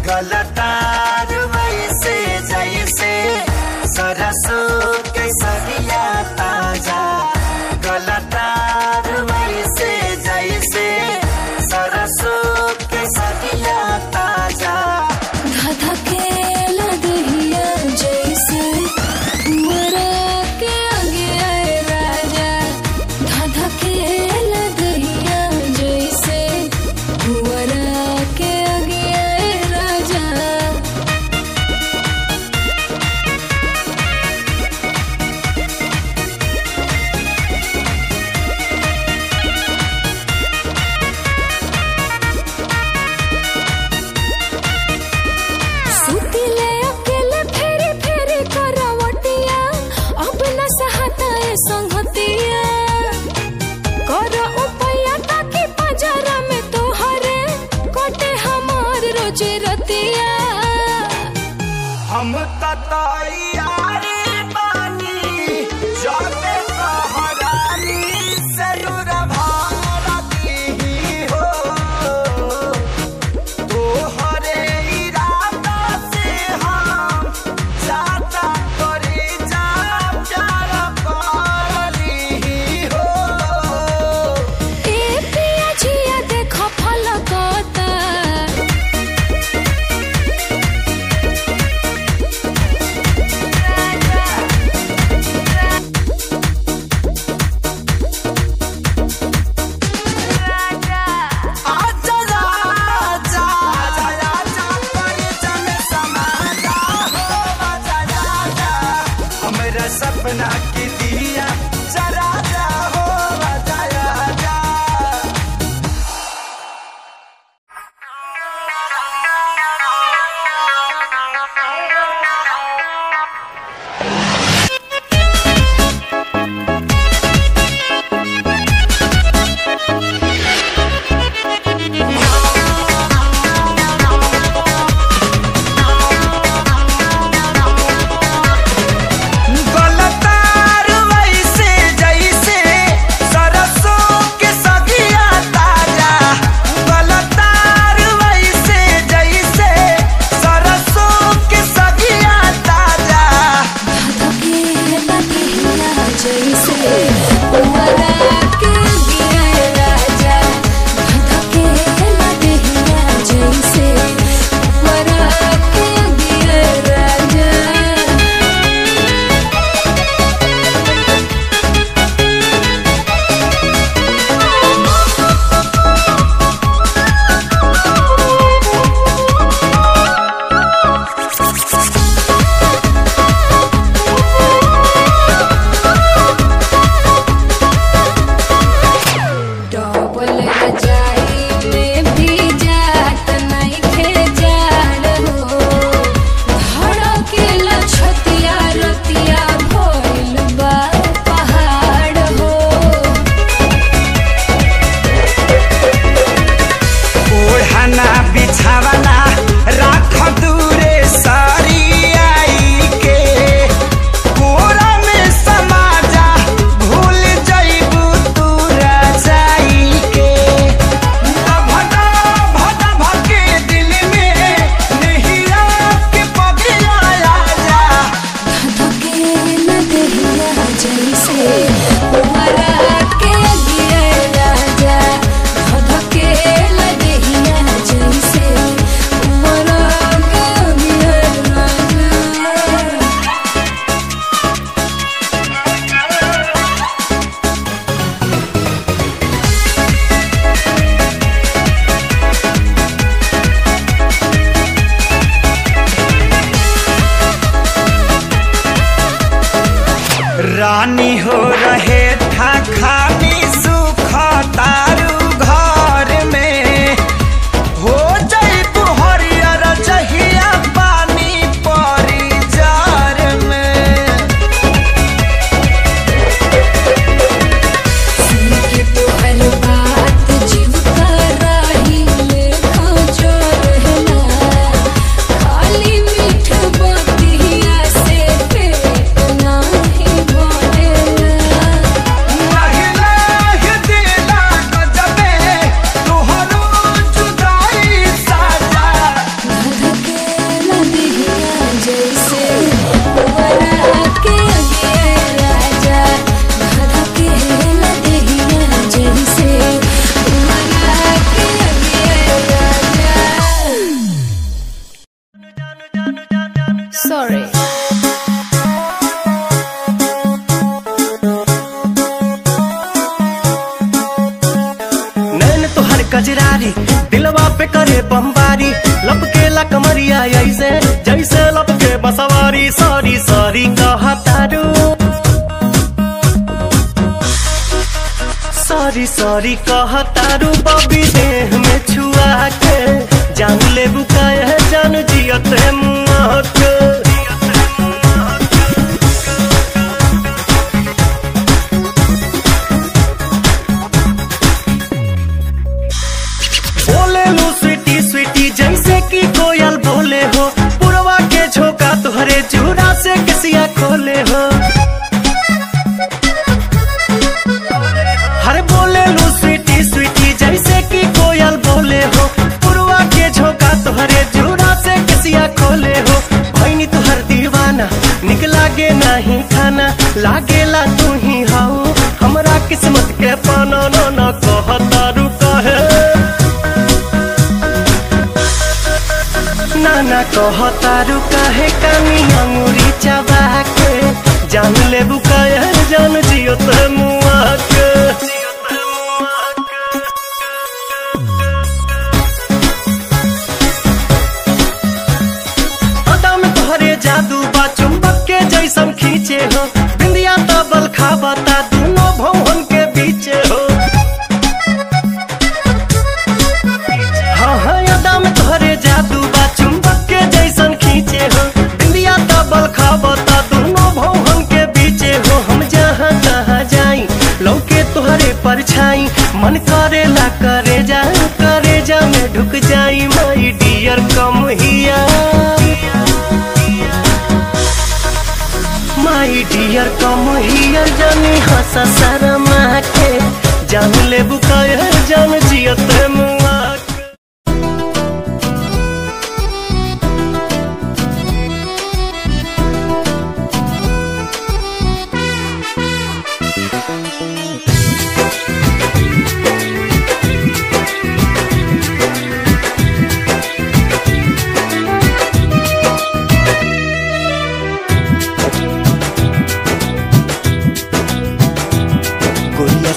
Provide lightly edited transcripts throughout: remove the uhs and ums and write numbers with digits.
गलतार वैसे जैसे सरसों के सरिया ताजा, गलतार वैसे जैसे सरसों के सरिया ताजा। धधकेला दहिया जैसे उमरा के आगे आए राजा, धधकेला दहिया जैसे उमरा के आगे आए राजा। सुतिले अकेले फेरी फेरी करवटिया, अब न सहता ए संगतिया। कर उपाया ताकि पजरा में तोहरे कटे हमार रोजे रतिया। हम तैयारी बानी जाते कहरानी जरूर भारती हो, तोहरे इरादा से हम जाता करी जा प्यार करली हो। ए पिया जिया देखो फलकता, आजा राजा आजा राजा परिचा में समा जा हो, आजा राजा हमरा सपना की दिया जरा जा हो, आजा राजा। गलतार वैसे जैसे सरसों के सगिया ताजा, गलतार वैसे जैसे सरसों के सगिया ताजा। धधकेला दहिया जैसे उमरा के आगे आए राजा, धधकेला दहिया जैसे उमरा के आगे आए राजा। डबल रजाई में भी जात नइखे जाड़ हो, धड़केला छतिया रतिया भइल बा पहाड़ हो। ओढ़ना बिछावना राख दूरे सारी आई के, कोरा में समा जा भूल जइबू तू रजाई के। भदा भदा भके दिल में नहिया के पगिया आजा, धधकेला दहिया जैसे उमरा के आगे आए राजा, धधकेला दहिया जैसे उमरा के आगे आए राजा। रानी हो रहे था खानी सुख तारू घर में, हो जइबू हरियर जहिया पानी परी जार में। सुन के तोहर बात जीव का राही लेखा जोड़ला, खाली मीठ बतिया से पेट नाही भरेला। दिलवा पे करे बमबारी, लपकेला कमरिया ऐसे जैसे लपके बसवारी। सॉरी सॉरी कहतारू, सॉरी सॉरी कहतारू बबी देह में छुआ के, जान ले बुकाए जान जियते मुआ के। बोले लो स्वीटी स्वीटी जैसे कि कोयल बोले हो, पुरवा के झोंका तुहरे चूड़ा से किसिया खोले हो। हर बोले लो स्वीटी स्वीटी जैसे कि कोयल बोले हो, पुरवा के झोंका तुहरे चूड़ा से किसिया खोले हो। भैनी तुहर दीवाना निक लागे नहीं खाना, लागेला तू ही हाउ हमरा किस्मत के पाना। न कहतारू कहे नाना कहतारू काहे कानी अंगूरी चबा के, जान ले बुकाया जान जियो ते मुआ के। अदा में तोहरे जादू बा चुंबक के जैसन खींचे हो, बिंदिया तबल खाबता दोनों भवन के बीचे हो। हाँ हाँ अदा में तोहरे जादू बा चुंबक के जैसन खींचे हो, बिंदिया तबल खाबता दोनों भवन के बीचे हो। हम जहाँ जहाँ जाई लौके तोहरे परछाई, मन करेला करे जा में ढुक जाई। माई डियर कम हिया, माई डियर कम हियर जानी हंसा शर्मा के, जान ले बुकाया जान जियते मुआ।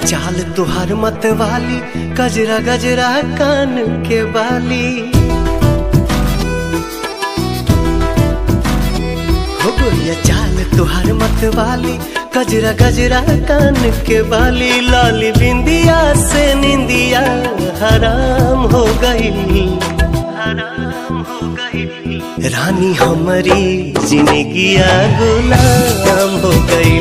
चाल तुहार मत वाली, गजरा गजरा कान के बाली। हो गोरिया चाल तुहार मत वाली, गजरा गजरा कान के बाली। लाली बिंदिया से निंदिया हराम हो गई, हराम हो गई। रानी हमारी जिंदगिया गुलाम हो गई,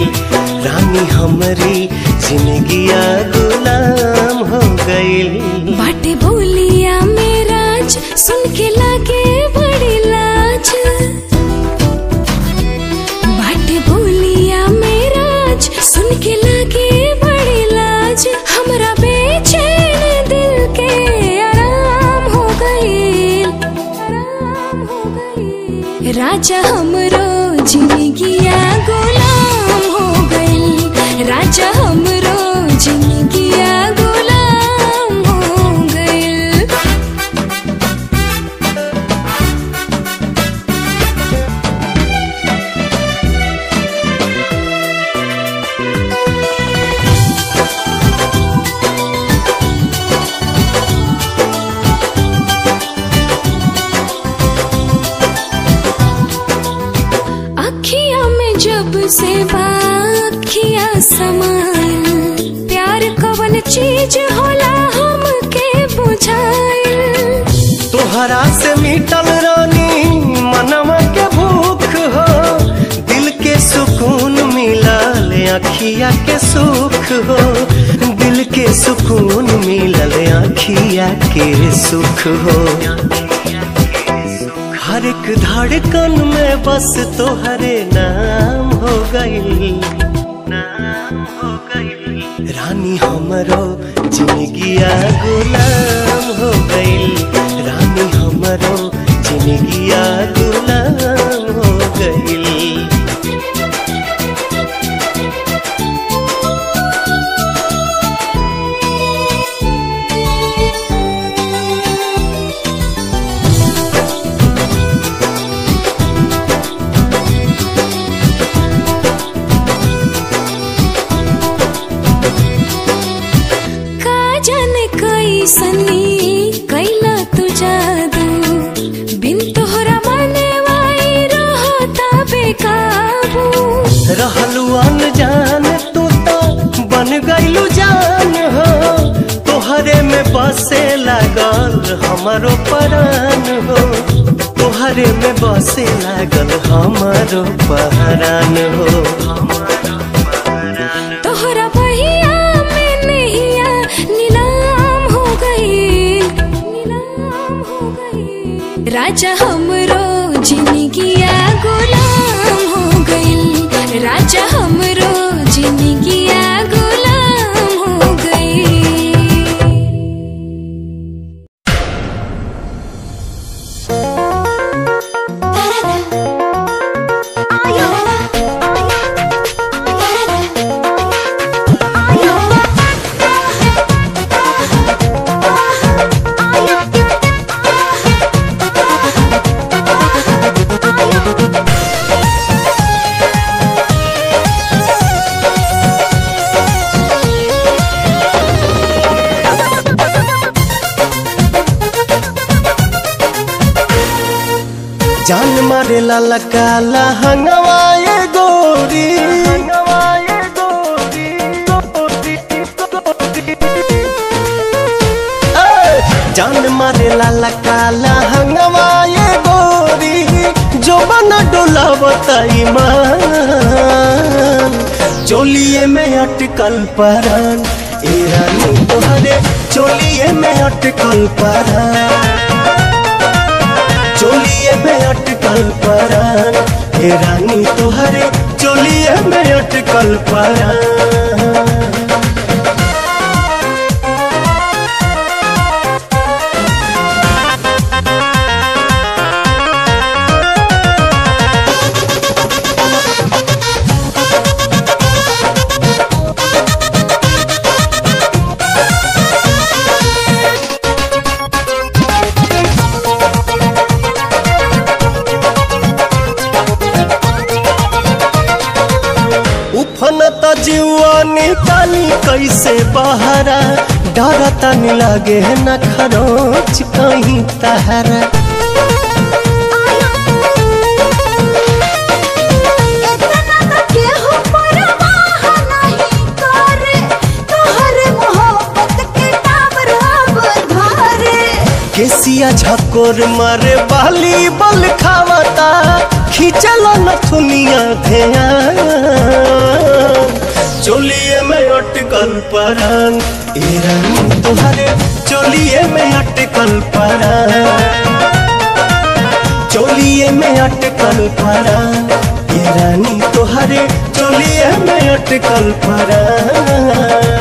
रानी हमारी जिंदगिया गुलाम हो गई। बाटे बोलिया मेराज सुन के लागे बड़ी लाज, बाटे बोलिया मेराज सुन के लागे बड़ी लाज। हमरा बेचैन दिल के आराम हो गई, आराम हो गई। राजा हमरो जिंदगिया गुलाम हो गई, राजा हमरो जिंदगिया गुलाम हो गइल। अखिया में जब से बाखिया समाइल, प्यार कवन चीज होला हमके बुझाइल। तोहरा से मिटल रानी मनवा के भूख हो, दिल के सुकून मिलल अखिया के सुख हो, दिल के सुकून मिलल अखिया के सुख हो। हर एक धड़कन में बस तोहरे नाम हो गई, नाम हो गई। रानी हमरो जिंदगिया गुलाम हो गई, रानी हमरो जिंदगिया गुलाम हो गई। सनी कैला बसे लागल हमारो परान हो, तोहरे में बसे लागल हमारो पहरान हो। तोहरा बहिया में नैया नीलाम हो गई, नीलाम हो गई। राजा हमरो जिंदगिया गुलाम हो गई, राजा हमरो जिंदगिया गुलाम हो गई। जान मारे लाला काला हंगवाए गोरी, जान मारे लाला काला हंगवाए गोरी, जो बना डोला बताई मान, चोलिए में अटकल परान, ए रानी तोहरे चोलिए में अटकल परान, चोलिए में अटकल परान, हे रानी तोहरे चोलिए में अटकल परान। उफनता जीवा निकाली कैसे बहरा, डरता नहीं लागे न खरोच कहीं तहरा। केसिया झकोर मारे बाली बल खावता, खींचल नथुनिया ध्यान, चोलिए में अटकल परान, ए रानी तोहरे चोलिए में अटकल परान, चोलिए में अटकल परान, ए रानी तोहरे चोलिए में अटकल परान।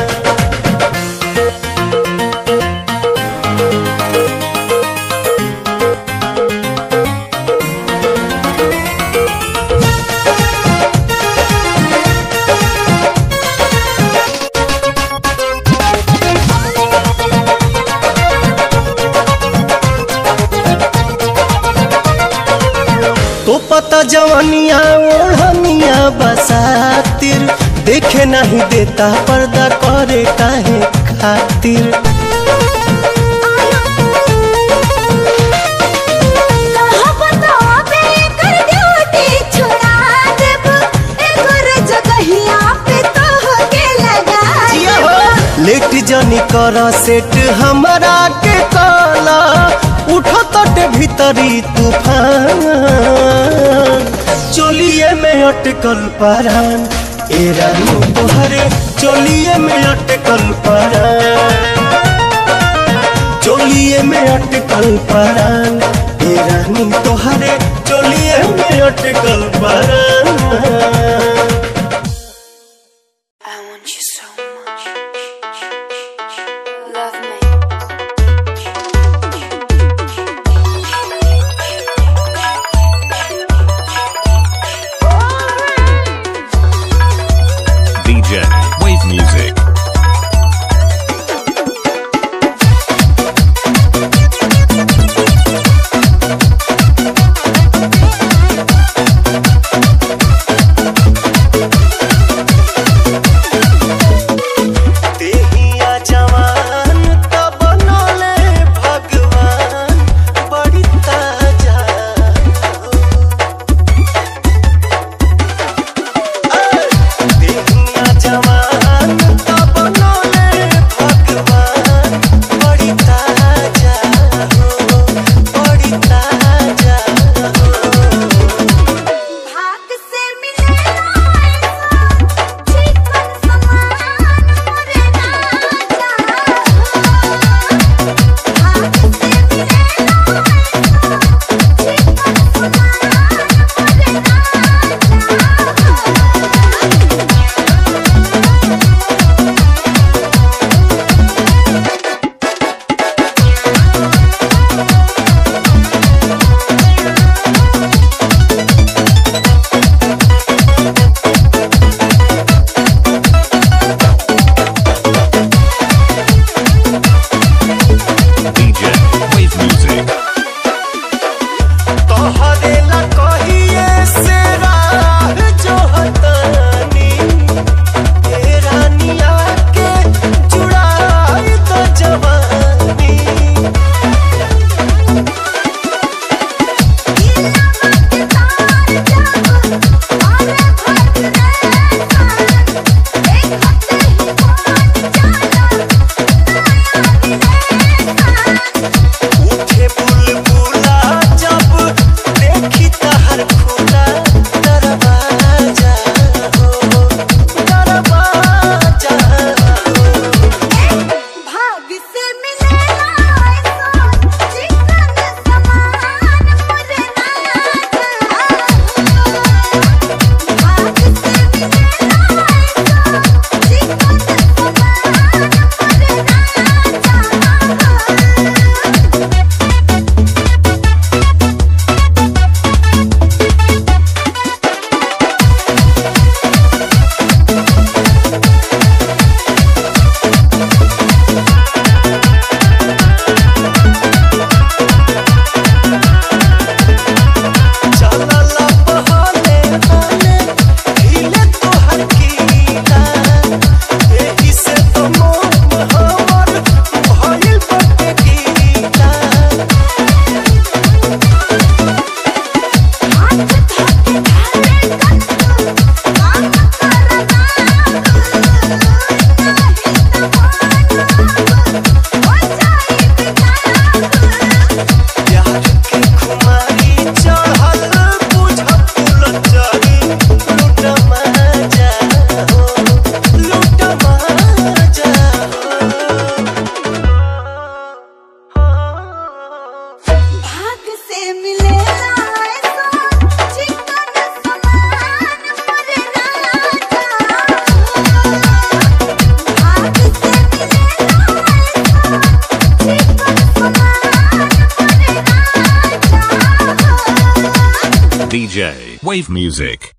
तो पता जवानिया ओढ़निया बसातिर, देखे नहीं देता पर्दा करे काहे खातिर। लेट जानी करा सेट हमारा के काला, उठो तट भीतरी तूफान, चोलिए में अटकल परान, ए रानी तोहरे चोलिए में अटकल परान, चोलिए में अटकल परान, ए रानी तोहरे चोलिए में अटकल परान। Wave music. DJ Wave Music.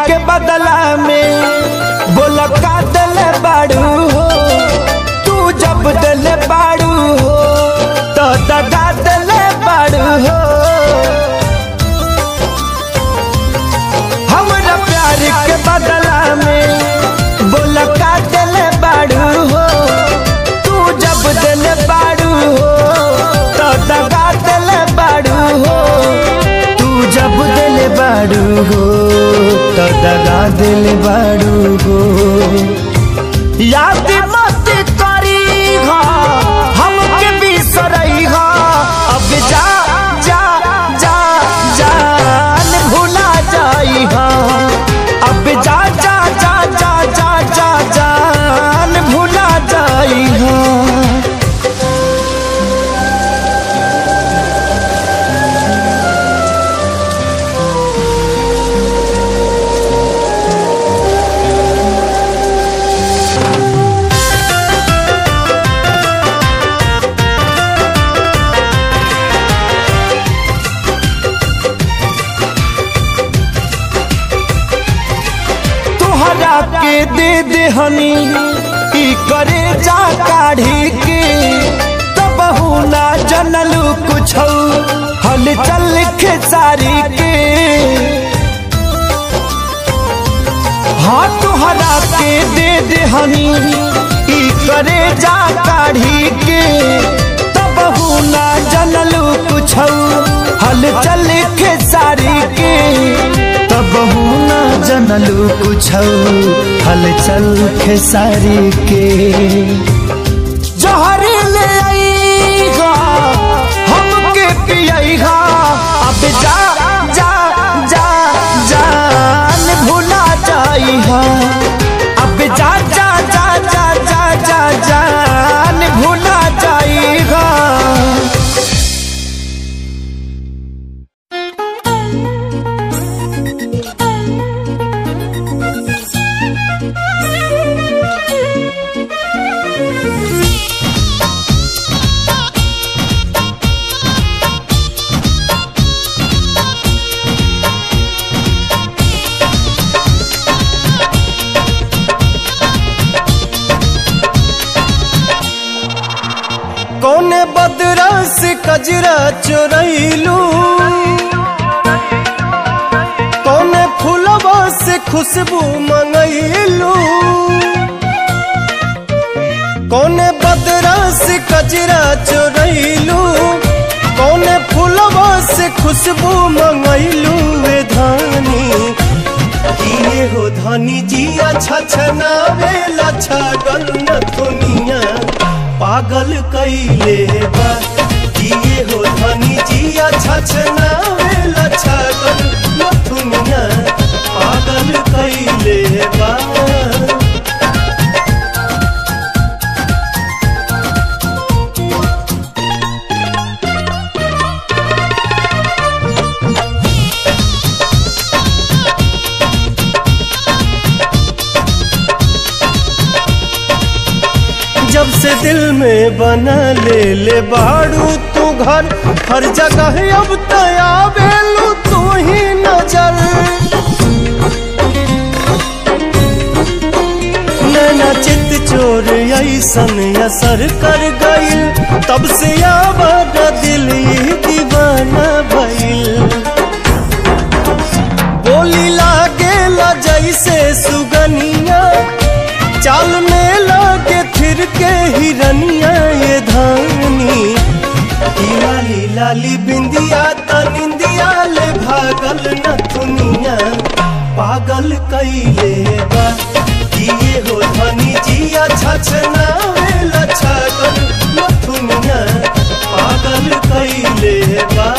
के बदला में बोला का दिल बाड़ू हो, तू जब दिल बाड़ू हो तो दगा दिल बाड़ू हो। हमरा प्यार के बदला में बोला का दिल बाड़ू हो, तू जब दिल बाड़ू हो तो दगा दिल बाड़ू हो। तू जब दिल बाड़ू हो तो दगा दिल बाड़ू हो। याद मत करी हा हमके बिसरई हा, अब जा जा जा जान भुला जाई हा। अब जा जा जा जा जा जा जान भुला जाई हा। के दे दे हनी ई करे जा काढ़ी के, तब ना जनलू कुछ हल चल खेसारी के। हाँ तुहरा के दे दे हनी ई करे जा काढ़ी के, तब ना जनलू कुछ हल चल खेसारी के। तब ना जनलू कुछ हलचल खेसारी के। जहर ले आईगा हमके पियईगा, अब जा जा जा जान भुला जाईगा। अब जा जा जा जा जा जा जान भुला जाईगा। कौने बदरा से कजरा चोरैलू, कौने फूलवा से खुशबू मंगैलू। कौने बदरा से कजरा चोरैलू, कौने फूलवा से खुशबू मंगैलू। वे धानी किए हो धानी छछनावेला छागल नथुनिया पागल कैले बा किए हो धनी जिया छछनावेला छागल नथुनिया पागल कैले बा। जब से दिल में बना ले बाड़ू तू घर, हर जगह अब तया बेलू तू ही नजर। नैना चित चोर ऐसन असर कर गइल, तब से आवाज दिल ही दीवाना भइल। बोली लागेला जैसे सुगनिया, चाल में लागे फिर के हिरनिया ये धानी। लाली लाली बिंदिया तनिंदिया ले भागल नथुनिया पागल कैले बा किए हो धनी जिया छछनावेला छागल नथुनिया पागल कैले बा।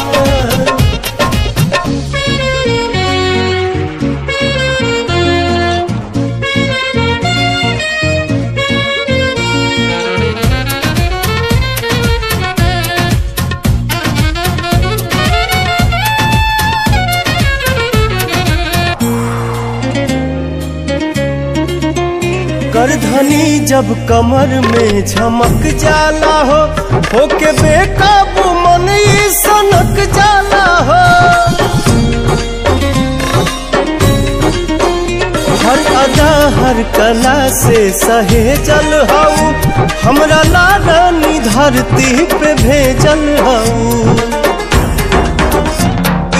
करधनी जब कमर में झमक जाला हो के बेकाबू मन ही सनक जाला हो। हर अदा हर कला से सहेजल हऊ, हमरा लारानी धरती पे भेजल हऊ।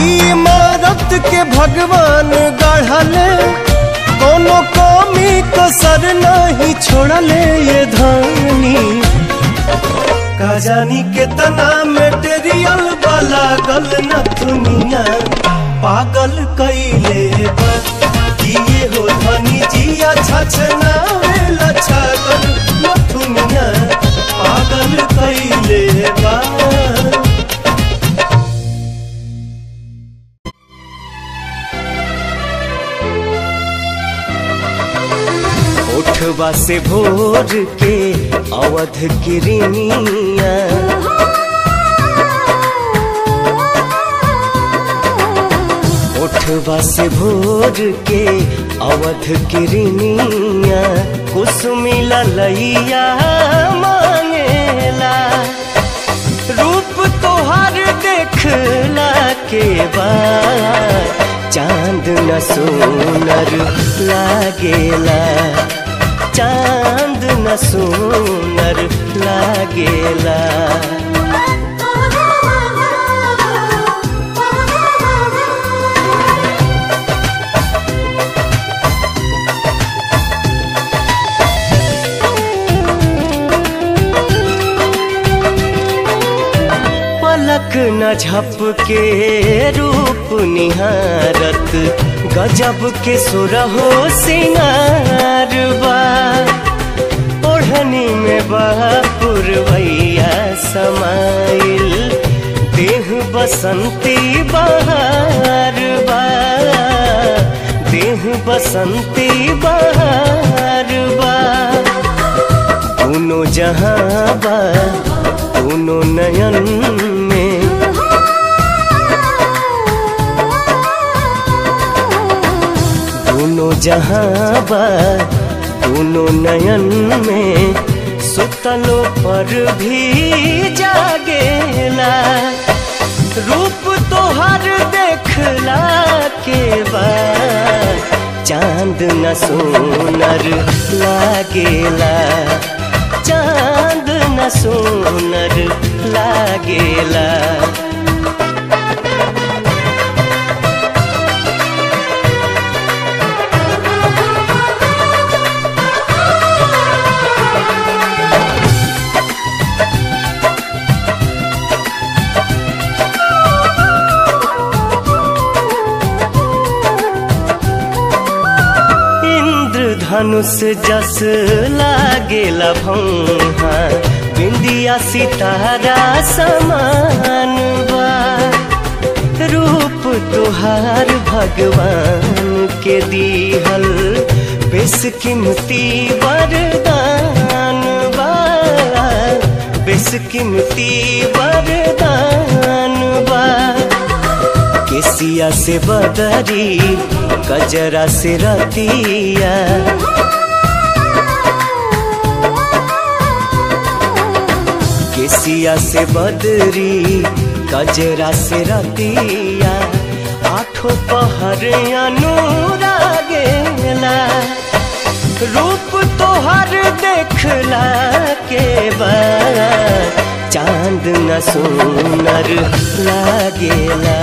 इमारत के भगवान गढ़ले, कोनो कमी कसर नहीं छोड़ले ये धानी। का जानी कितना मेटेरियल वाला गल नथुनिया पागल कैले बा किए हो धनी जिया छछनावेला छागल नथुनिया पागल कैले बा। ओठवा से भोर के अवध किरनिया, ओठवा से भोर के अवध किरनिया, कुसुमी ललैया मांगेला। रूप तोहर देखला के बाद चांद न सोनर लागेला, चांद न सोनर लागेला। पलक न झपके रूप निहारत, गजब के सुरहो सिंगार बा। ओढ़नी में पुरवैया समाइल, देह बसंती बहार बा, देह बसंती बहार बा। दोनों जहां बा दोनों नयन में, दोनों जहां बा दोनों नयन में, सुतलो पर भी जागेला। रूप तोहर देखला के बाद चांद न सोनर लागेला, चांद न सोनर लागेला। धनुष जस लागेला भौहा बिंदिया सितारा समान बा रूप तुहार भगवान के दीहल बेशकीमती वरदान बा बेशकीमती वरदान बा केसिया से बदरी कजरा से रतिया केसिया से बदरी कजरा से रतिया आठों पहर अनुरागेला रूप तोहर देखला के बाद चांद न सुनर लागेला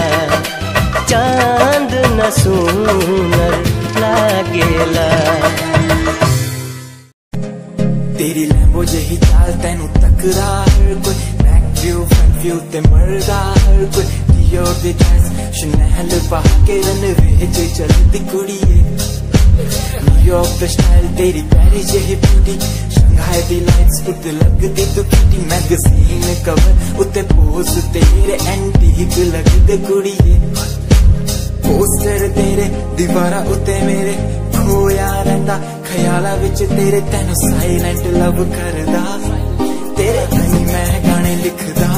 चांद न सुनर लागेला तेरी लैम्बो जही चाल तैनू तकरा हर कोई बैक व्यू फ्रंट व्यू ते मरदा हर कोई दियो दी ड्रेस शनैल पा के रनवे च चलदी कुड़ीए न्यूयॉर्क दा स्टाइल तेरी पेरिस जही ब्यूटी शंघाई दी लाइट्स उत्ते लगदी तू किटी मैगजीन कवर उत्ते पोज तेरे एंटीक लगदे कुड़ीए पोस्टर तेरे दीवारा उत्ते मेरे खोया रहिंदा ख्याला विच तेरे तैनू साइलेंट लव करदा तेरे कई मैं गाने लिखदा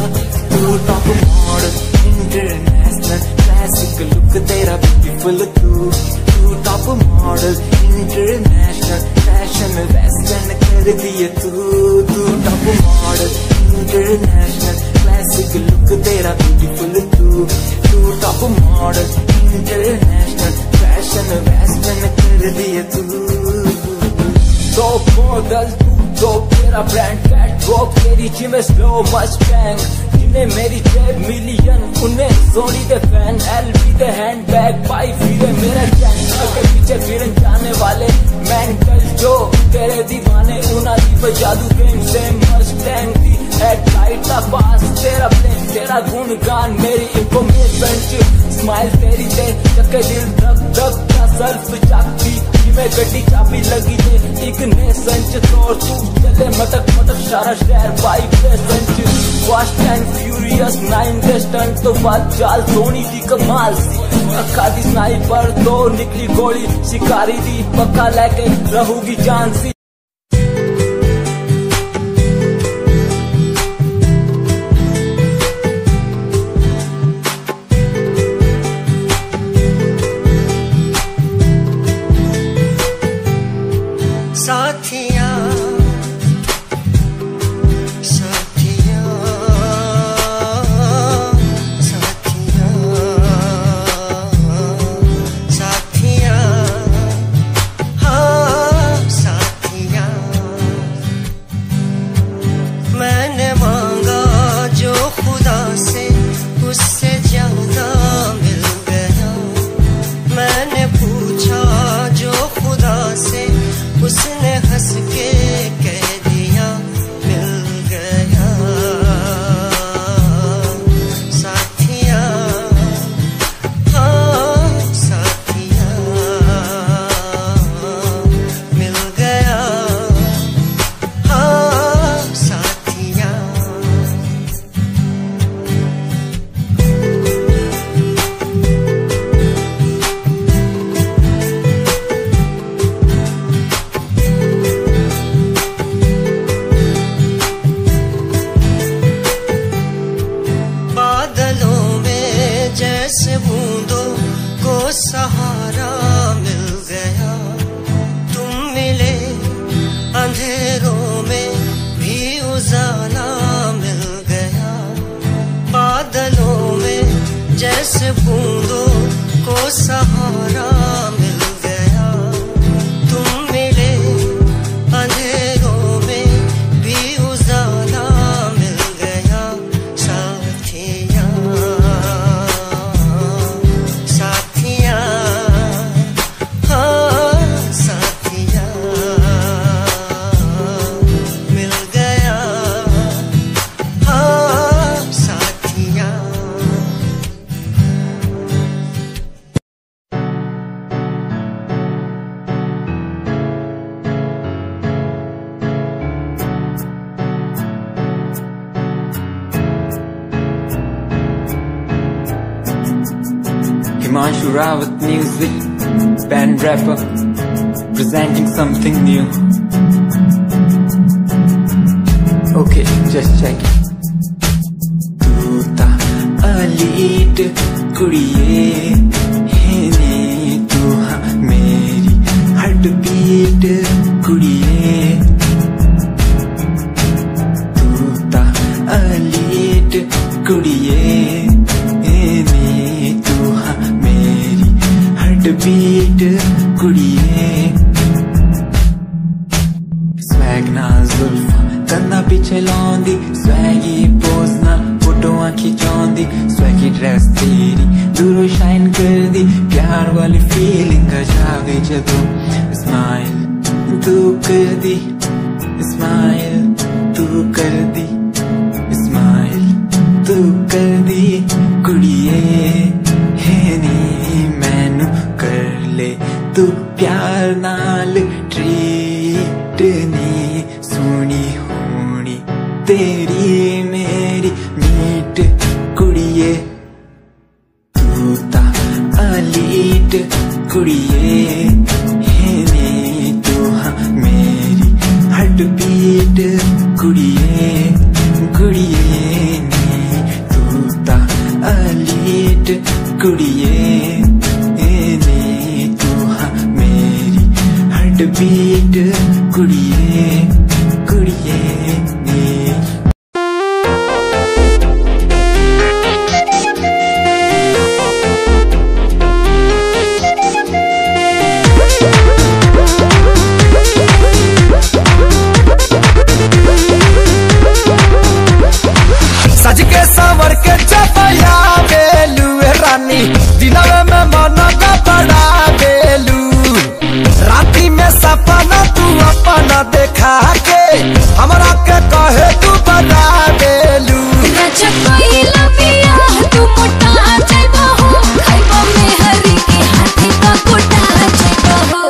तू top model international classic look तेरा ब्यूटीफुल तू top model international fashion western कर दिए तू top model international classic look तेरा ब्यूटीफुल तू top model international fashion western कर दिए तू तो मॉडल तो तेरा ब्रांड कैट वॉक तेरी जिम स्लो मस्टैंग जिन्हें मेरी जेब मिलियन उन्हें सोनी दे फैन एलबी दे हैंडबैग पाई फिरे मेरा चैन के पीछे फिरन जाने वाले मेंटल जो तेरे दीवाने उना दी जादू गेम से मस्टैंग दी हेडलाइट दा पास तेरा प्लेन तेरा गुणगान मेरी इंफॉर्मेशन स्माइल तेरी ते चक्के दिल धक धक का सर्फ चाकती जिमें गड्डी चाबी लगी थे एक ने संच तोड़ तू चले मटक मटक सारा शहर बाइक पे संच फास्ट एंड फ्यूरियस 9 के स्टंट तो बात चाल सोनी दी कमाल सी अखा दी स्नाइपर तो निकली गोली शिकारी दी पक्का लेके रहूगी जान सी जैसे बूंदों को सहारा मिल गया तुम मिले अंधेरों में भी उजाला मिल गया साथिया साथिया हाँ साथिया मिल गया हाँ साथिया Rawat Music, band rapper, presenting something new. Okay, just check it. तू ता अलीट कुड़िए है नी, तू हाँ मेरी हार्ट बीट कुड़िए। तू ता अलीट कुड़िए बीट कुड़िए। स्वैग नाल जुल्फां कन्ना पिछे लाउंदी, स्वैगी पोज नाल फोटोआं खिचाउंदी। स्वैगी ड्रेस तेरी दूरों शाइन करदी, प्यार वाली फीलिंग आ जावे जदों स्माइल तू करदी। स्माइल तू करदी, स्माइल तू करदी कुड़िए है नी। मैनू कर ले तू प्यार नाल ट्रीट नी, सोनी होनी तेरी मेरी मीट कुड़िए। तू ता अलीट कुड़िए है नी, तू हाँ मेरी हार्ट बीट कुड़िए कुड़िए नी। तू ता अलीट कुड़िए नी, तू हाँ मेरी हार्ट बीट कुड़िए कुड़िए नी। सज के संवर के चपया बेलू रानी, दिलवे में मन का बड़ा बेलू। राती में सपना तू अपना देखा के हमरा के कहे तू बड़ा बेलू। तू मोटा जाइबा हो, खाइबा में हरी के हाथी का कोटा जाइबा हो।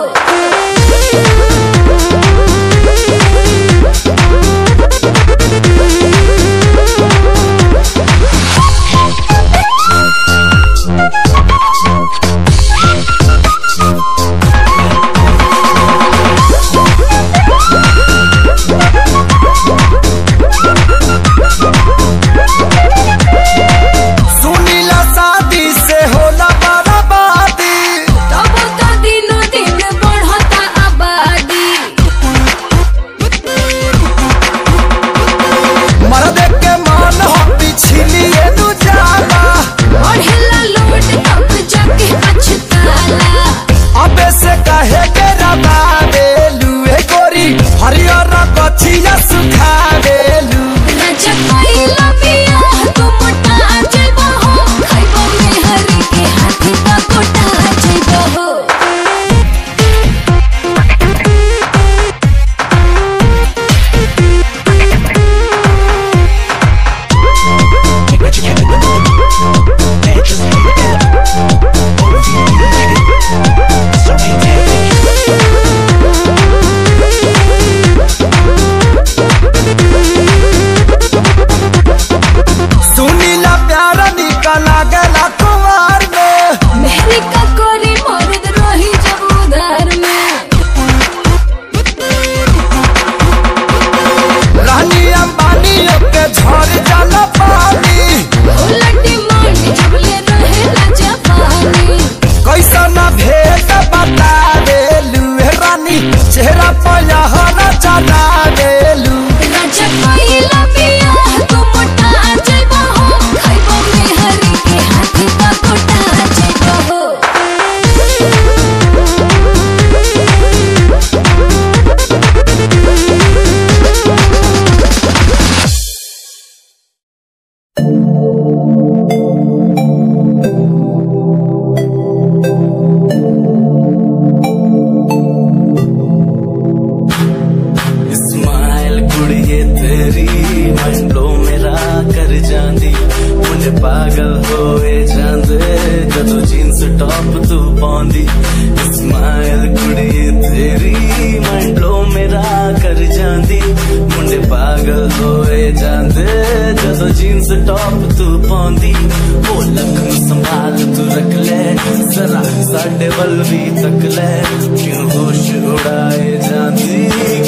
भी तक ले क्यों होश उड़ाए जाती,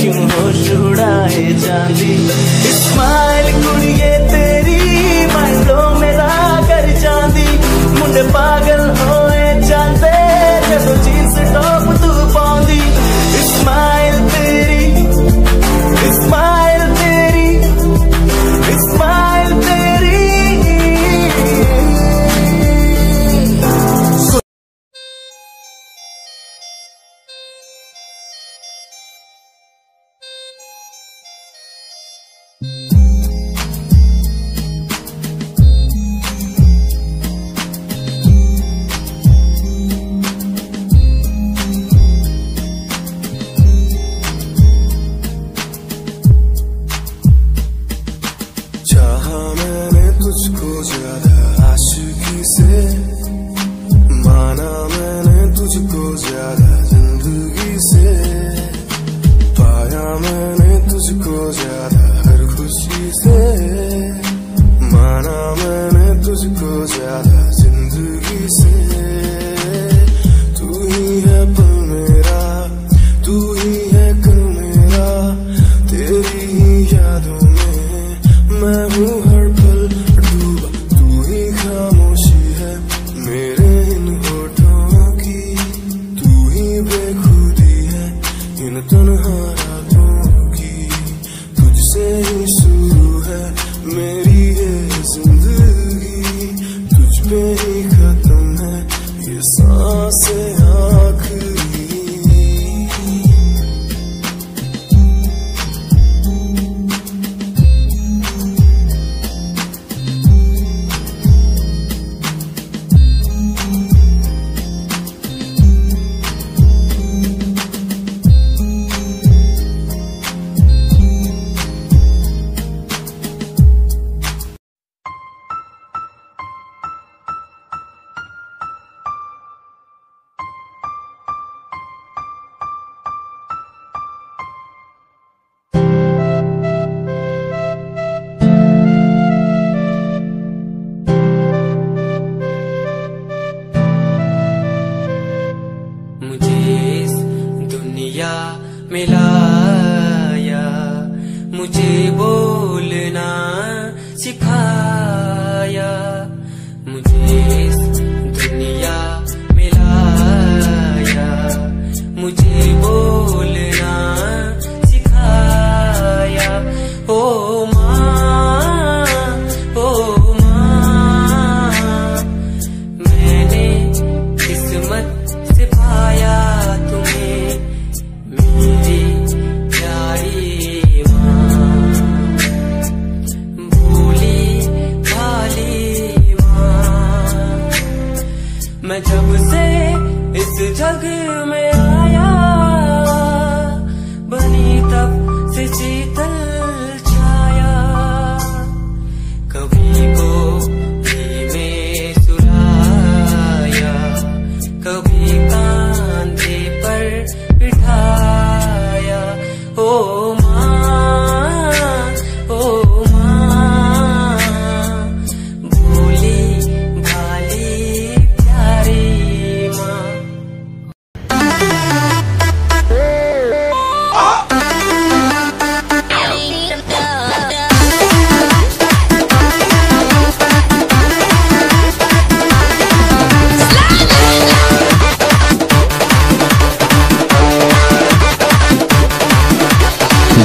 क्यों होश उड़ाए जाती। स्माइल कुड़िए तेरी माइंडो मेरा कर जाती, मुंडे पागल होए जाते जदों जींस टॉप तू पाउंदी। स्माइल तेरी, स्माइल तेरी, स्माइल तेरी। चाहा मैंने तुझको ज्यादा आशिकी से, माना मैंने तुझको ज्यादा जिंदगी से, पाया मैंने तुझको ज्यादा हर खुशी से, माना मैंने तुझको ज्यादा जिंदगी से। तू ही है पल मेरा, तू ही है कल मेरा, तेरी ही यादों में मैं हूँ हर पल डूबा। तू ही खामोशी है मेरे इन होठों की, तू ही बेखुदी है इन तन्हा रातों की। तुझसे ही शुरू है मेरी ये जिंदगी, तुझ पे ही खत्म है ये सांसें आखिरी। मिलाया, मुझे बोलना सिखाया, मुझे इस दुनिया मिलाया, मुझे बोलना सिखाया। ओ माँ, ओ माँ, मैंने किस्मत से पाया तुम्हें मेरी प्यारी माँ, भोली भाली माँ। मैं जब से इस जग में आया, बनी तब से शीतल छाया, कभी गोदी में सुलाया, कभी कांधे पर बिठाया। ओ माँ, ओ माँ, भोली भाली प्यारी माँ।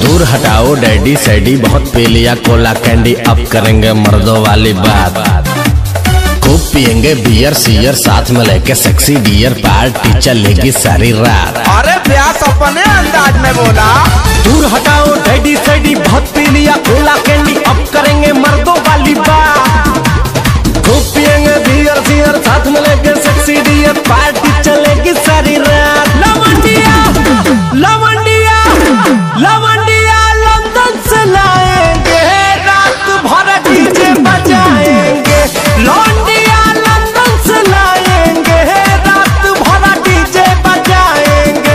दूर हटाओ डैडी सैडी, बहुत पी लिया कोला कैंडी, अब करेंगे मर्दों वाली बात। खूब पियेंगे बियर सियर, साथ में लेके सेक्सी डियर, पार्टी चलेगी सारी रात। अरे प्यास अपने अंदाज में बोला। दूर हटाओ डैडी सैडी, बहुत पी लिया कोला कैंडी, अब करेंगे मर्दों वाली बात। खूब पियेंगे बियर सियर, साथ में लेके सेक्सी डियर, पार्टी चलेगी सारी रात। लवंडिया लवंडिया लवंडिया लंदन से लाएंगे, रात भर डीजे बजाएंगे। लौंडिया लंदन से लाएंगे, रात भर डीजे बजाएंगे।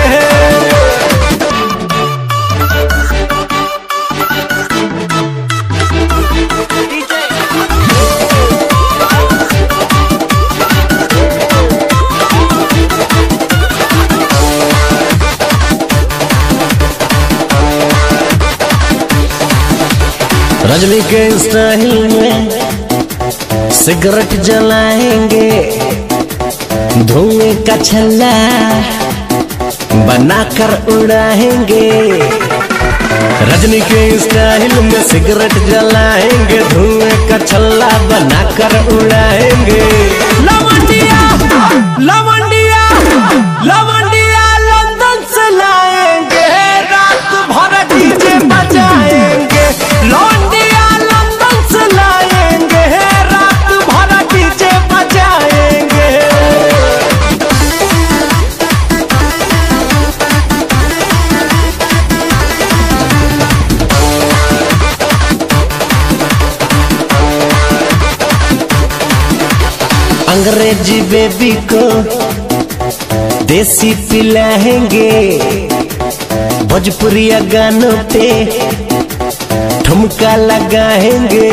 रजनी के स्टाइल में सिगरेट जलाएंगे, धुएं का छल्ला बनाकर उड़ाएंगे। रजनी के स्टाइल में सिगरेट जलाएंगे, धुएं का छल्ला बनाकर उड़ाएंगे। लवंडिया लवंडिया लवंडिया लंदन से लाएंगे, रात भर डीजे बजाएंगे। लवंडिया लंदन से लाएंगे, रात भर डीजे बजाएंगे। अंग्रेजी बेबी को देसी पिलाएंगे, भोजपुरिया गानों पे ठुमका लगाएंगे।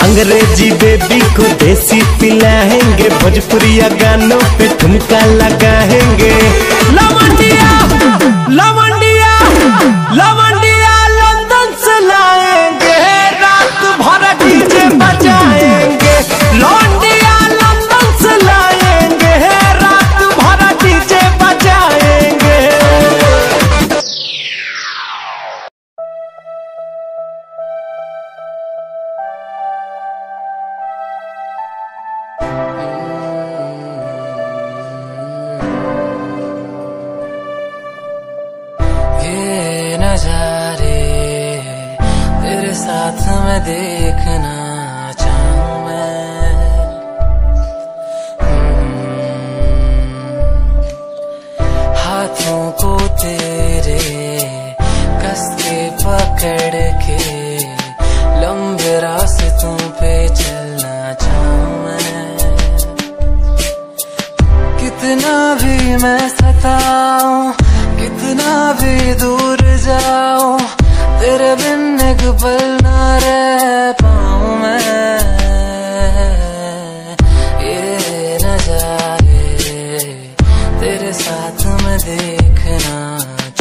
अंग्रेजी बेबी को देसी पिलाएंगे, भोजपुरिया गानों पे ठुमका लगाएंगे। लवंडिया लवंडिया लवंडिया लंदन से लाएंगे, रात भर डीजे बजाएंगे। लवंडिया लंदन से लाएंगे, रात भर डीजे बजाएंगे। ये नजारे तेरे साथ में देखना चाहूं मैं। हाथों को तेरे कस के पकड़ के लंबे रास्तों पे चलना चाहूं मैं। कितना भी मैं सताऊं, कितना भी दूर जाऊं, तेरे बिन एक पल ना रह पाऊं मैं। ये नजारे तेरे साथ में देखना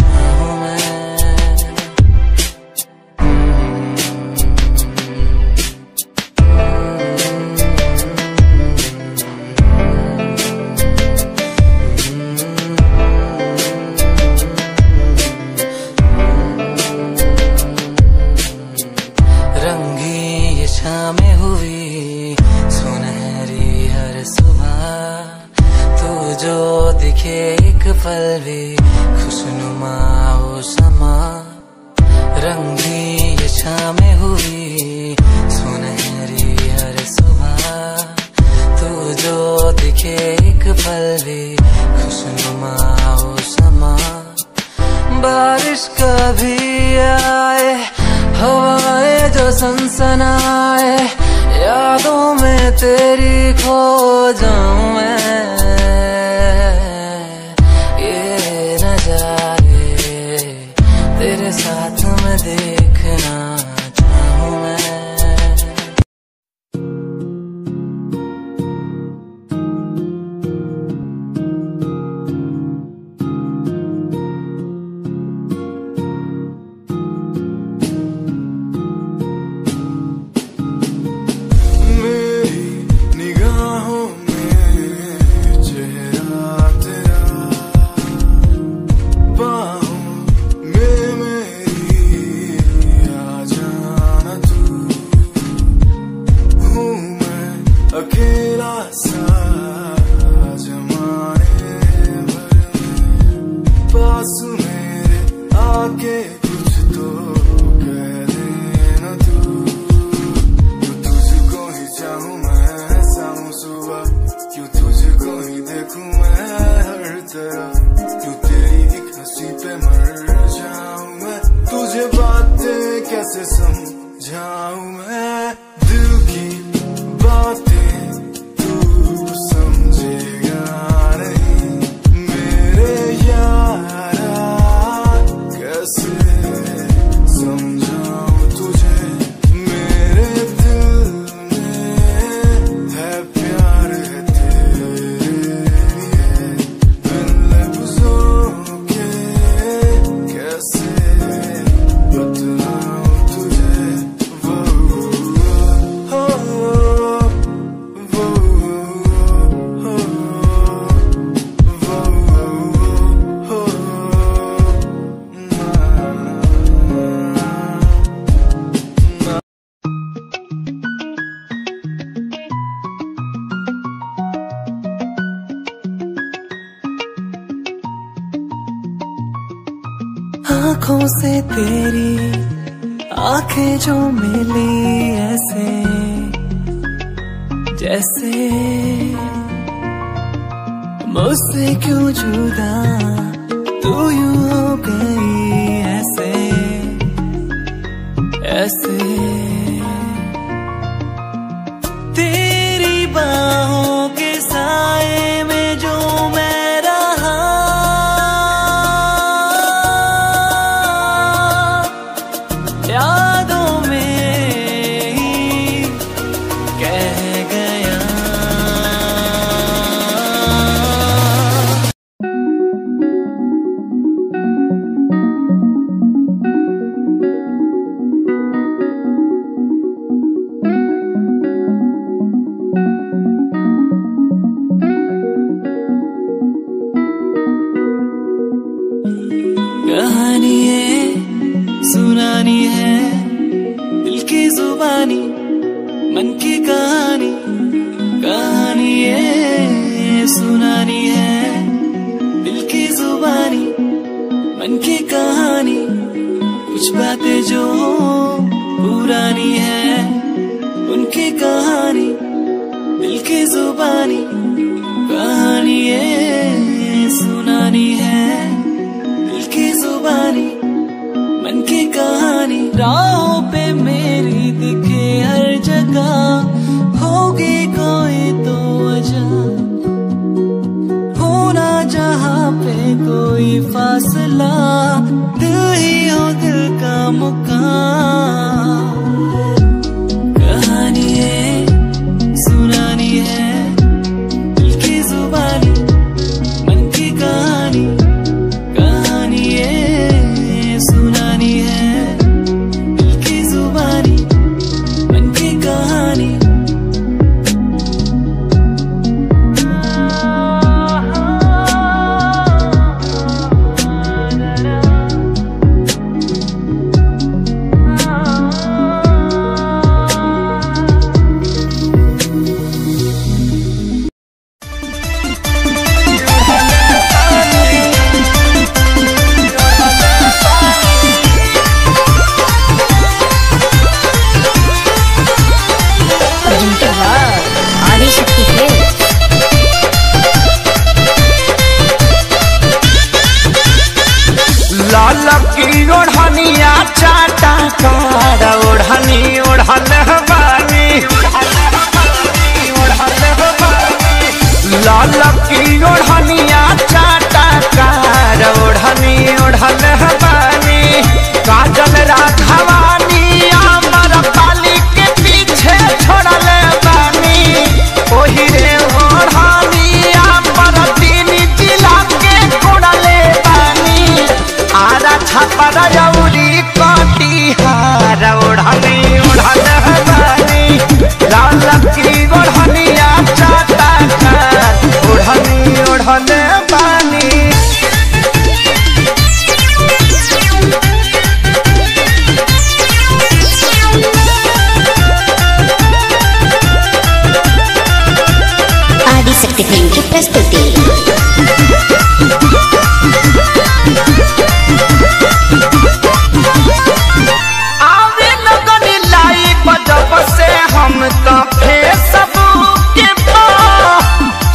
चाहूं मैं। शामें हुई सुनहरी हर सुबह, तू जो दिखे एक पल भी खुशनुमा हो समा। रंगी ये शामें हुई सुनहरी हर सुबह, तू जो दिखे एक पल भी खुशनुमा हो समा। बारिश कभी आए, हवाएं जो सनसनाए, यादों में तेरी खो जाऊं मैं। ये नजारे तेरे साथ में देखना चाहूं मैं। कैसे समझाऊं मैं दिल की बातें, तू समझेगा नहीं मेरे यारा। कैसे समझाऊं तुझे, मेरे दिल में है प्यार है तेरे लिए। बिन लफ्जों के कैसे बतलाऊं तुझे। आंखों से तेरी आंखें जो मिली ऐसे जैसे मुझसे क्यों जुदा तू यूं हो गई ऐसे ऐसे तेरी बाहों के साए में जो मैं रहा यादों में ही कह गया। कहानी है सुनानी है दिल की जुबानी मन की कहानी कहानी है सुनानी है दिल की जुबानी मन की कहानी कुछ बातें जो पुरानी है उनकी कहानी दिल की जुबानी कहानी है सुनानी है दिल की जुबानी मन की कहानी राहों पे मेरी दिखे हर जगह होगी कोई तो वजह होना जहाँ पे कोई फासला दिल ही हो दिल का मुकाम कहानी है सुनानी है दिल की जुबानी मन की कहानी कहानी है सुनानी है दिल की जुबानी मन की कहानी। लाल की ओढ़निया चाटा कार ओढ़नी ओढ़ल बानी लाल की ओढ़निया चाटा कार ओढ़नी ओढ़ल बानी काजल राघवानी अमर पाली के पीछे छोड़ल बानी ओही रे ओढ़नी अमर तीन जिला के कोड़ल बानी आरा छपर जौरी कटिहार ओढ़नी ओढ़ल बानी लाल की ओढ़निया चाटा कार ओढ़नी ओढ़ल बानी। आदिशक्ति फिल्म की प्रस्तुति आवे लगनी लाई बजब से हम तो फेसबुक पे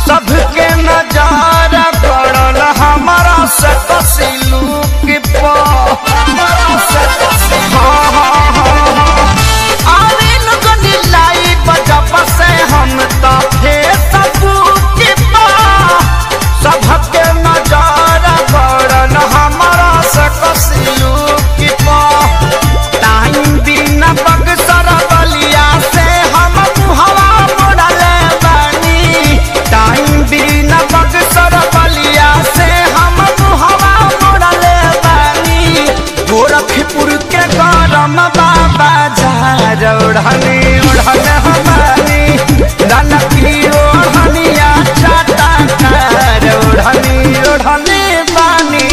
सबके नजर पड़ल हमारा से तस्लूक पे आवे लगनी लाई बजब से हम तो फेसबुक पे सबके नजर पड़ल हमारा से तस्लूक पे टाइम बिना बक्सर बलिया से हम हवा मोड़ल बानी टाइम बिना बक्सर बलिया से हम हवा मोड़ल बानी गोरखपुर के गरम बाबा झार ओढ़नी ओढ़ल हमारी लाल की ओढ़निया चाटा कार ओढ़नी ओढ़ले बानी।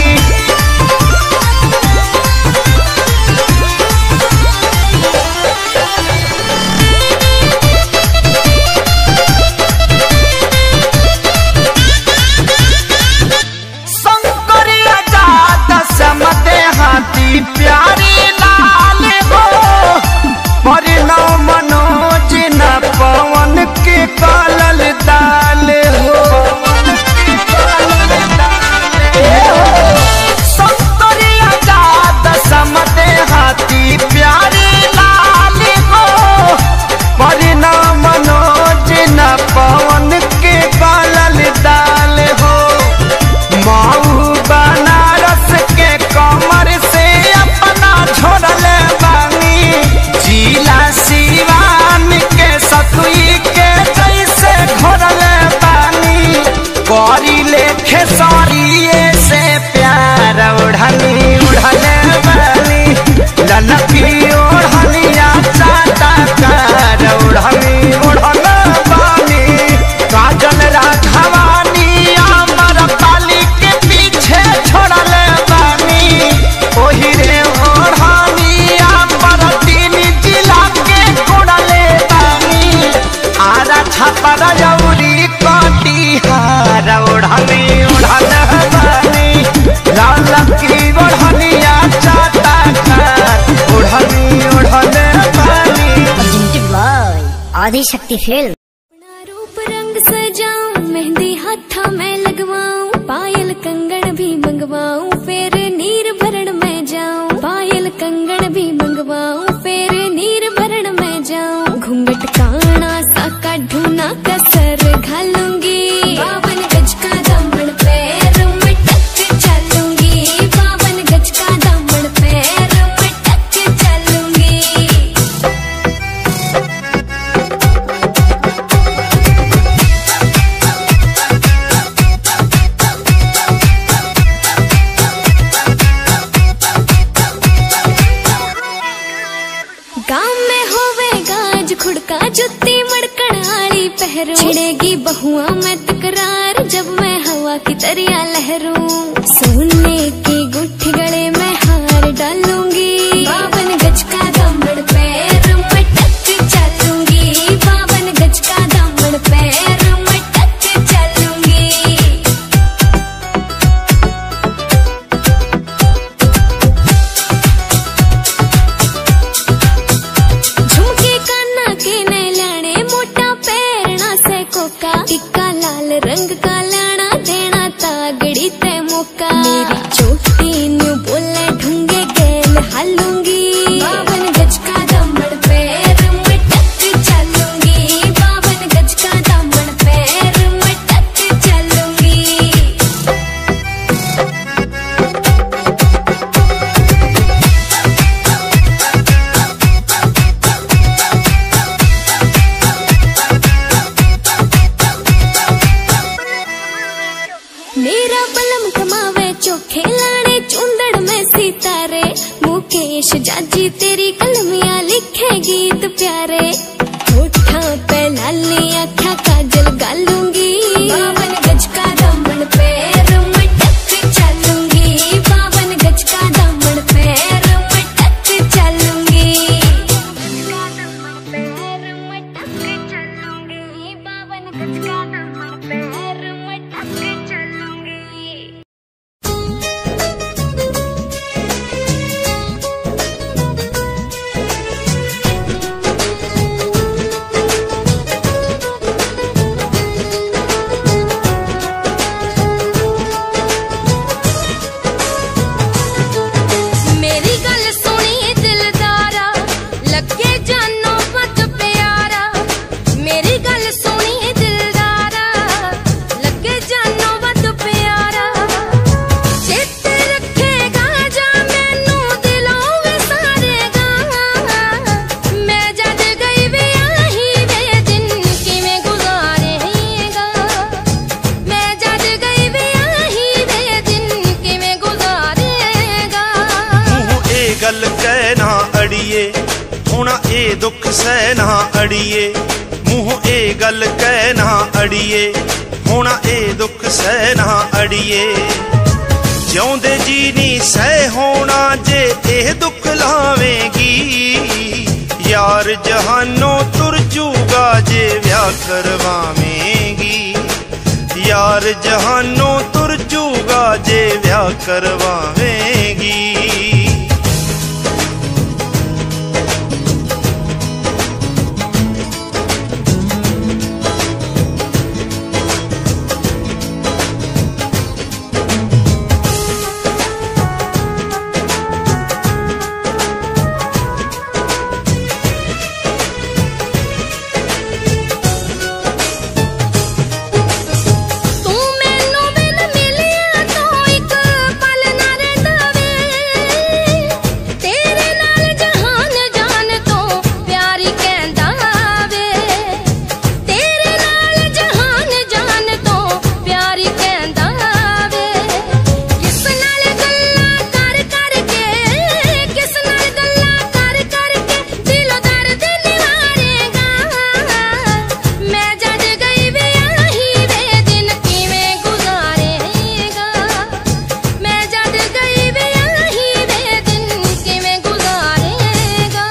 आदिशक्ति फिल्म। अपना रूप रंग सजाऊं, मेहंदी हाथा में लगवाऊं, पायल कंगन भी मंगवाऊं, फिर नीर भरण में जाऊं। पायल कंगन भी मंगवाऊं, फिर नीर भरण में जाऊं। घूंघट काना सा काढूं ना कसर घालूंगी, 52 गज का दामन पैर में टक चलूंगी। 52 गज का दामन पैर में टक चलूंगी। गाँव में होवेगा आज खुड़का, जुत्ती मड़कण आली पहरूं। छिड़ेगी बहुआ में तकरार, जब मैं हवा की तरिया लहरूं। सोने की गुट्ठी गले में हार डालूंगी, 52 गज का दामन पैर में टक चलूंगी। 52 गज का दामन पैर में टक चलूंगी। झुमके काना के नए लाने, मोटा पैरना से कोका। टिक्का लाल रंग का लाना, देना तागड़ी ते मौका। मेरी चोटी न्यू बोले ढूंगे गेल हालूंगी, 52 गज का दामन पैर में टक चलूंगी। 52 गज का दामन पैर में टक चलूंगी। मेरा बलम कमावे चोखे लाने, चुंदड़ में सितारे। मुकेश जाजी तेरी कलमियां लिखे गीत प्यारे। होठा पे लाली आँखा काजल गालूंगी, 52 गज का दामन पैर में टक चलूंगी। 52 गज का दामन पैर में टक चलूंगी। 52 गज का दामन पैर में टक चलूंगी। मेरी गल सुनी दिलदारा, लगे जानो मत प्यारा। मेरी गल सुनी दिलदारा, लगे जानो मत प्यारा। चित रखेगा जा मैनू दिलों विसारेगा। मैं जद गई ब्याही वे दिन किवें गुजारेगा। मैं जद गई ब्याही वे दिन किवें गुजारेगा। ਮੂੰਹ ਇਹ ਗੱਲ ਕਹਿਣਾ ਅੜੀਏ, ਹੋਣਾ ਇਹ ਦੁੱਖ ਸਹਿਣਾ ਅੜੀਏ। ਮੂੰਹ ਇਹ ਗੱਲ ਕਹਿਣਾ ਅੜੀਏ, ਹੋਣਾ ਇਹ ਦੁੱਖ ਸਹਿਣਾ ਅੜੀਏ। ਜਿਉਂਦੇ ਜੀ ਨਹੀਂ ਸਹਿ ਹੋਣਾ ਜੇ ਇਹ ਦੁੱਖ ਲਾਵੇਂਗੀ। ਯਾਰ ਜਹਾਨੋਂ ਤੁਰ ਜੂਗਾ ਜੇ ਵਿਆਹ ਕਰਵਾਵੇਂਗੀ। ਯਾਰ ਜਹਾਨੋਂ ਤੁਰ ਜੂਗਾ ਜੇ ਵਿਆਹ ਕਰਵਾਵੇਂਗੀ। तू मैनू बिन मिलिया तो एक पल ना रहिंदा वे। तेरे नाल जहान जान तो प्यारी कहंदा वे। तेरे नाल जहान जान तो प्यारी कहंदा वे। किस नाल गल्लां कर कर के, किस नाल गल्लां कर कर के दिलों दर्द निवारेगा। मैं जद गई ब्याही वे दिन किवें गुजारेगा। मैं जद गई ब्याही वे दिन किवें गुजारेगा।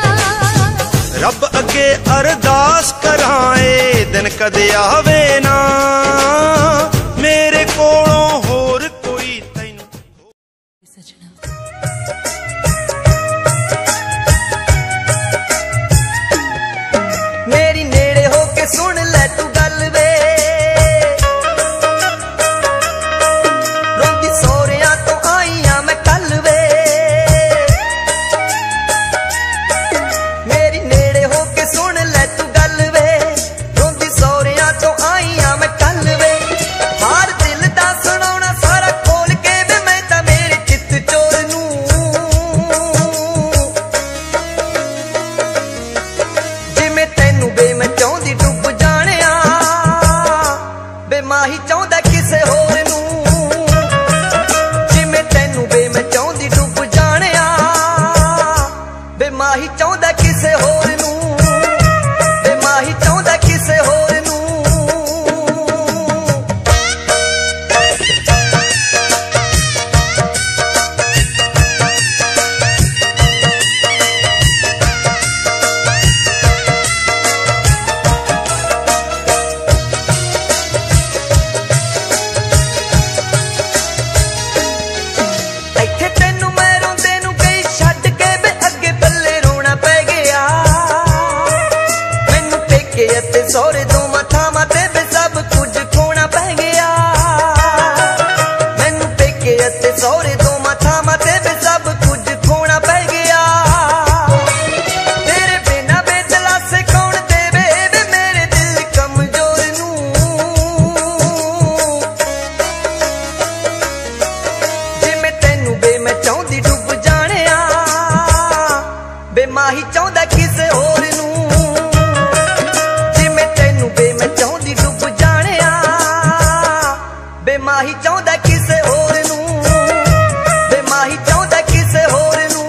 ਰੱਬ ਅੱਗੇ ਅਰਦਾਸ ਕਰਾਂ ਏ ਦਿਨ ਕਦੇ ਆਵੇ ਨਾ। ਮੇਰੇ ਕੋਲੋਂ ਹੋਰ ਕੋਈ ਤੈਨੂੰ मेरी नेड़े हो थामा ते भी सब कुछ खोना पै गया। तेरे बिना बेदला से कौन देवे वे मेरे दिल कमजोर नू। जे मैं तेनू बे मैं चाहती डुब जाने बे माही चाहता किसे होर नू। जे मैं तेनू बे मैं चाहती डुब जाने बे माही चाहता किसे होर नू। बे माही चाहता किसे होर नू।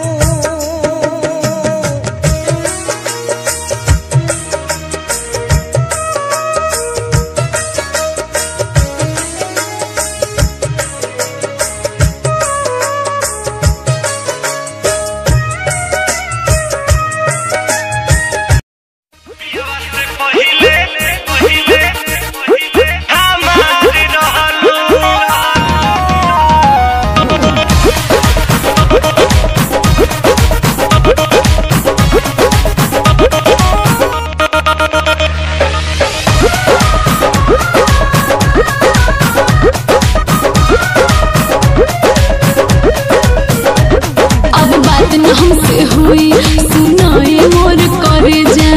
हमसे हुई सुनाए मोर करे जा।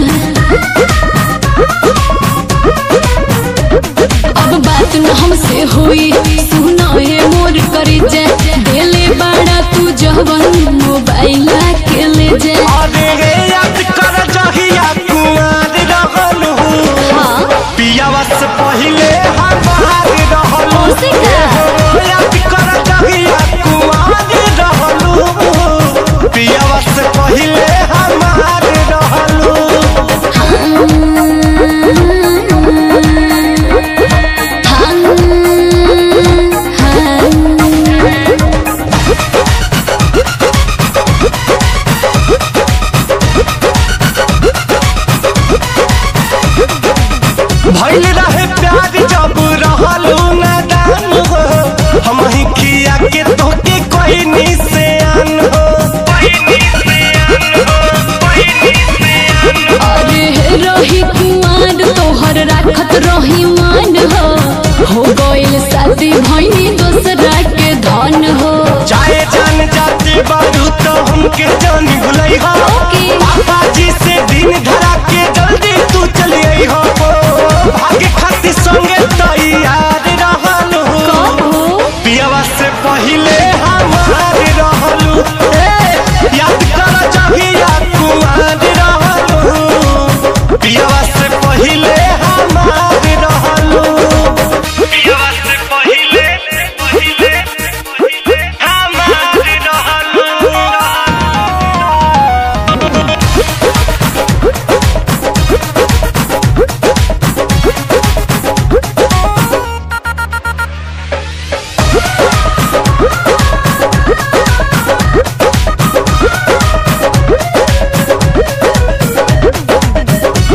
अब बात न हमसे हुई सुनाए मोर करे जा। देले बाड़ा तू जवन मोबाइल के ले जा। अरे याद कर जहिया कुआर रहलू। हाँ पियावा से पहिले हमार रहलू। याद कर जहिया कुआर रहलू। पियावा से पहिले हमार रहलू। भइल रहे प्यार जब रहलू नादान हो। हम ही खिया के तोके कोई निशान हो। अरे रही कुमार तोहर राखत रही मान हो गइल शादी भइनी दोसरा के धन हो। चाहे जान जाते बारू तो हमके जान भुलई हो। पापा जी से दिन धरा के जल्दी तू चली आई हो। भागे खातिर संगे तैयार रहलू। पियावा से पहिले हमार रहलू। याद कर जहिया कुमार रहलू। पियावा से पहिले हमार रहलू। पियावा से पहिले हमार रहलू।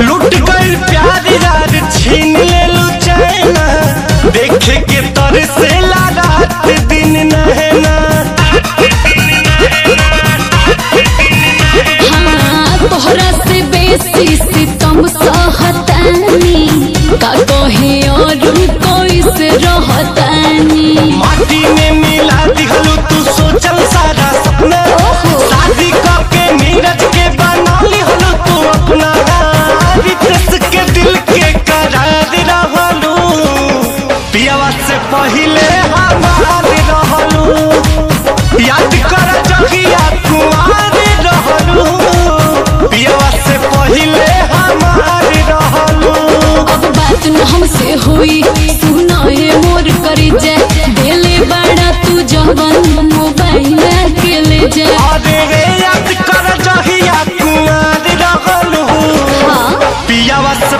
लुट गई प्यार यार छीन ले लू चैना। देखे के तर से रात दिन नहना। हाँ तोहरा से बेसी सितम सहतानी का कहे और कोई से रहतानी। माटी में मिला दिहलू तू सोचल सारा सपना। शादी करके नीरज के बना लिहलू तू अपना। रितेश के दिल के करार रहलू। पियावा से पहिले हमार रहलू। याद कर जहिया कुआर रहलू। पियावा से पहिले हमार रहलू। अब बात न हमसे हुई सुनाए मोर करे जा। देले बाड़ा तू जवन मोबाइल के ले जा। अरे याद कर जहिया कुआर रहलू। पियावा से